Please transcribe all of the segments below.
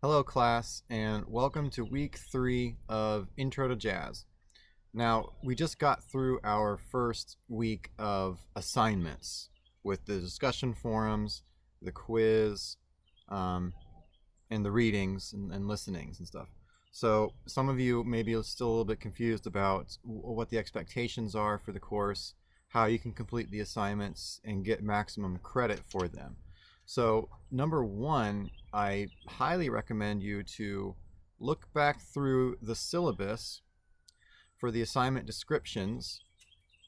Hello class, and welcome to week 3 of Intro to Jazz. Now, we just got through our first week of assignments with the discussion forums, the quiz, and the readings and listenings and stuff. So some of you may be still a little bit confused about what the expectations are for the course, how you can complete the assignments and get maximum credit for them. So number one, I highly recommend you to look back through the syllabus for the assignment descriptions,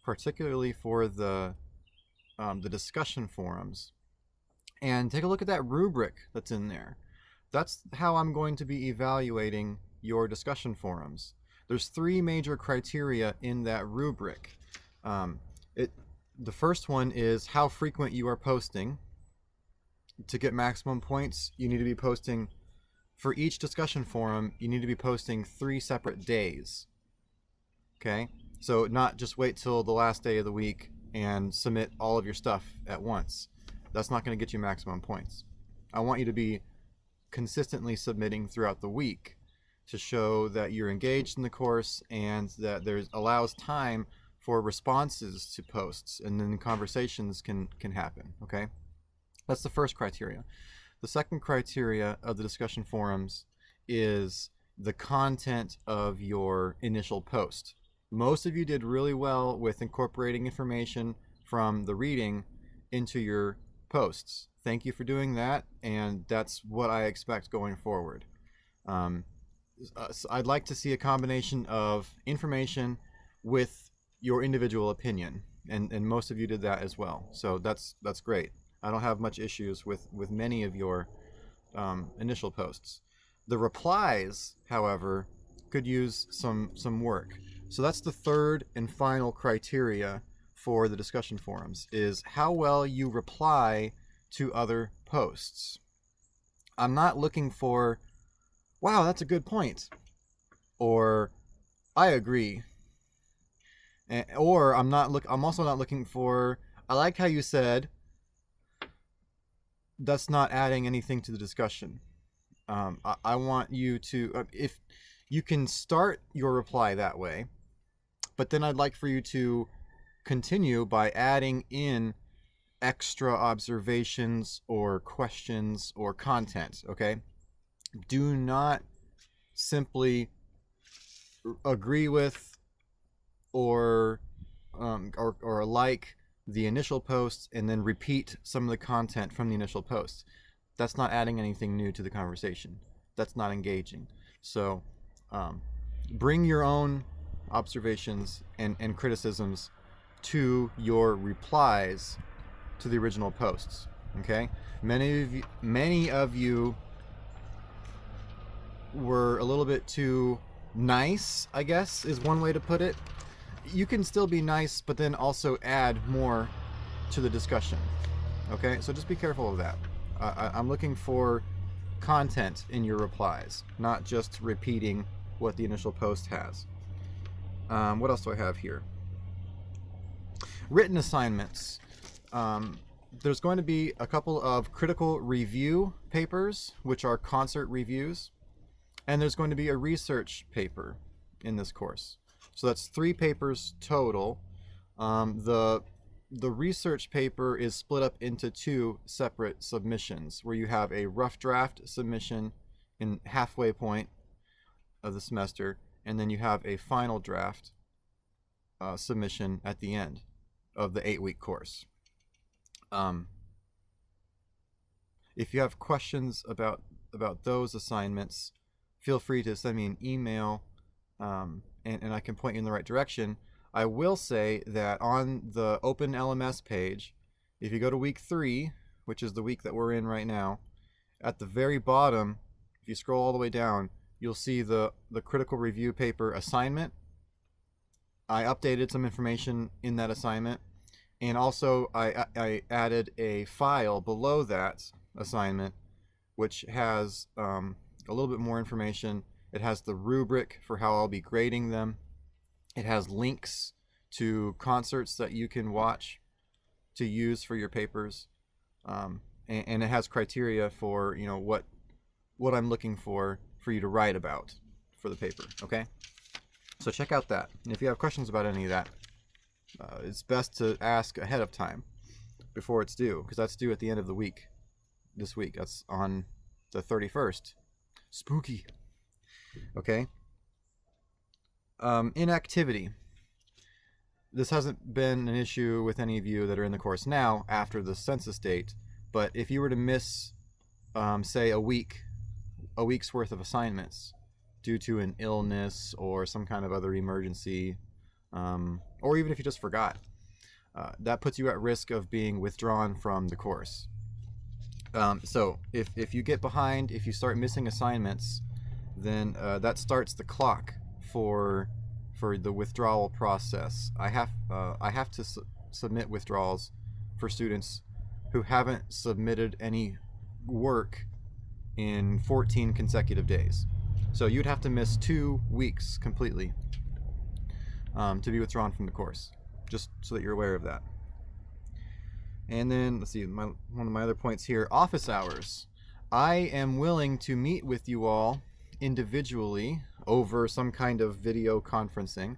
particularly for the discussion forums, and take a look at that rubric that's in there. That's how I'm going to be evaluating your discussion forums. There's 3 major criteria in that rubric. The first one is how frequent you are posting. To get maximum points, you need to be posting, for each discussion forum, you need to be posting 3 separate days. Okay? So not just wait till the last day of the week and submit all of your stuff at once. That's not going to get you maximum points. I want you to be consistently submitting throughout the week to show that you're engaged in the course and that there allows time for responses to posts, and then conversations can happen. Okay? That's the first criteria. The second criteria of the discussion forums is the content of your initial post. Most of you did really well with incorporating information from the reading into your posts. Thank you for doing that, and that's what I expect going forward. I'd like to see a combination of information with your individual opinion, and most of you did that as well. So that's great. I don't have much issues with many of your initial posts. The replies, however, could use some work. So that's the third and final criteria for the discussion forums, is how well you reply to other posts. I'm not looking for, wow, that's a good point, or I agree, or I'm also not looking for, I like how you said, that's not adding anything to the discussion. I want you to, if you can start your reply that way, but then I'd like for you to continue by adding in extra observations or questions or content. Okay? Do not simply agree with or like the initial post and then repeat some of the content from the initial post. That's not adding anything new to the conversation. That's not engaging. So bring your own observations and criticisms to your replies to the original posts. Okay? Many of you were a little bit too nice, I guess is one way to put it. You can still be nice, but then also add more to the discussion. Okay, so just be careful of that. I'm looking for content in your replies, not just repeating what the initial post has. What else do I have here? Written assignments. There's going to be a couple of critical review papers, which are concert reviews, and there's going to be a research paper in this course. So that's 3 papers total. The research paper is split up into 2 separate submissions, where you have a rough draft submission in halfway point of the semester, and then you have a final draft submission at the end of the 8-week course. If you have questions about those assignments, feel free to send me an email, and I can point you in the right direction. I will say that on the Open LMS page, if you go to week 3, which is the week that we're in right now, at the very bottom, if you scroll all the way down, you'll see the critical review paper assignment. I updated some information in that assignment, and also I added a file below that assignment which has a little bit more information. It has the rubric for how I'll be grading them. It has links to concerts that you can watch to use for your papers, and it has criteria for what what I'm looking for you to write about for the paper, okay? So check out that. And if you have questions about any of that, it's best to ask ahead of time before it's due, because that's due at the end of the week. This week, that's on the 31st. Spooky. Okay. Inactivity. This hasn't been an issue with any of you that are in the course now after the census date, but if you were to miss, say, a week's worth of assignments due to an illness or some kind of other emergency, or even if you just forgot, that puts you at risk of being withdrawn from the course. So if you get behind, if you start missing assignments, then that starts the clock for the withdrawal process. I have to submit withdrawals for students who haven't submitted any work in 14 consecutive days. So you'd have to miss 2 weeks completely to be withdrawn from the course, just so that you're aware of that. And then, let's see, one of my other points here, office hours. I am willing to meet with you all individually over some kind of video conferencing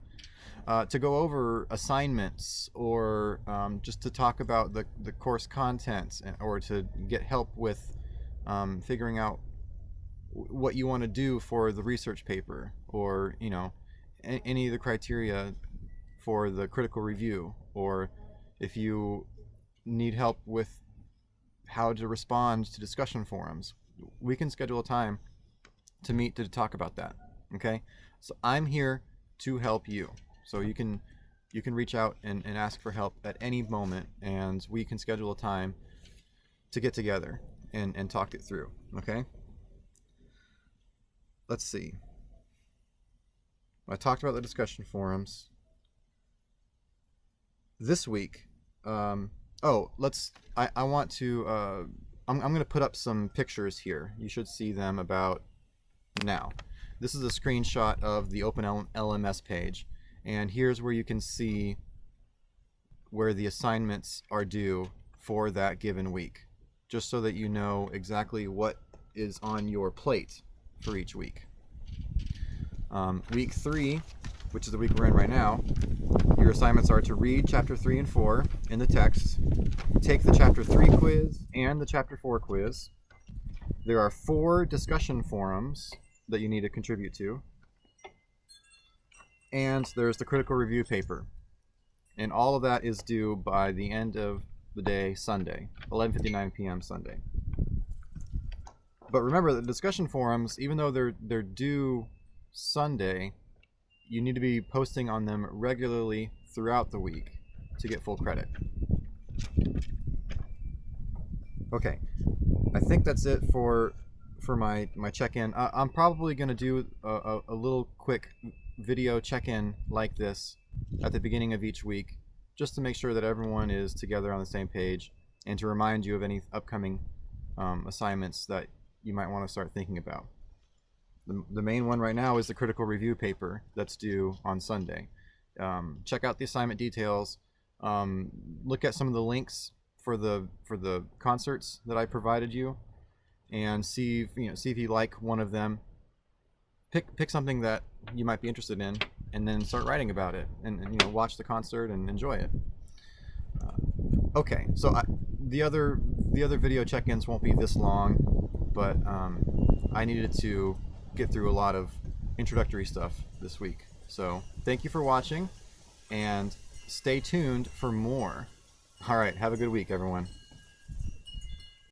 to go over assignments, or just to talk about the course contents, or to get help with figuring out what you want to do for the research paper, or any of the criteria for the critical review, or if you need help with how to respond to discussion forums. We can schedule a time to meet to talk about that. Okay, so I'm here to help you. So you can reach out and ask for help at any moment, and we can schedule a time to get together and talk it through. Okay, let's see. I talked about the discussion forums. This week, I want to, I'm going to put up some pictures here. You should see them about now. This is a screenshot of the Open LMS page, and here's where you can see where the assignments are due for that given week, just so that you know exactly what is on your plate for each week. Week 3, which is the week we're in right now, your assignments are to read Chapter 3 and 4 in the text, take the Chapter 3 quiz and the Chapter 4 quiz. There are 4 discussion forums that you need to contribute to, and there's the critical review paper. And all of that is due by the end of the day, Sunday, 11:59 p.m. Sunday. But remember, the discussion forums, even though they're due Sunday, you need to be posting on them regularly throughout the week to get full credit. Okay, I think that's it for my check-in. I'm probably going to do a little quick video check-in like this at the beginning of each week, just to make sure that everyone is together on the same page, and to remind you of any upcoming assignments that you might want to start thinking about. The main one right now is the critical review paper that's due on Sunday. Check out the assignment details. Look at some of the links for the concerts that I provided you, and see if you like one of them. Pick something that you might be interested in, and then start writing about it, and watch the concert and enjoy it. Okay, so the other video check-ins won't be this long, but I needed to get through a lot of introductory stuff this week. So thank you for watching, and stay tuned for more. All right, have a good week, everyone.